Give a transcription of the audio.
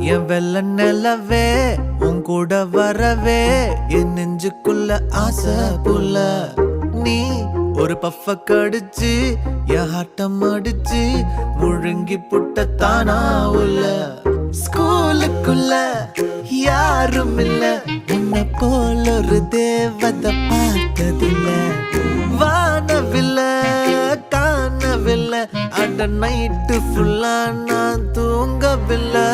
என் வெள்ள நிலவே உன் கூட வரவே என் நெஞ்சுக்குள்ள ஆசை புல்ல நீ ஒரு பஃப கடிச்சு என் ஹாட்டம் அடிச்சு முழுங்கி புட்ட தானா உள்ள ஸ்கூலுக்குள்ள யாரும் இல்ல உன்னை போல ஒரு தேவதை பார்த்ததில்ல வானவில்ல காணவில்லை அட நைட்டு ஃபுல்லா நான் தூங்கவில்லை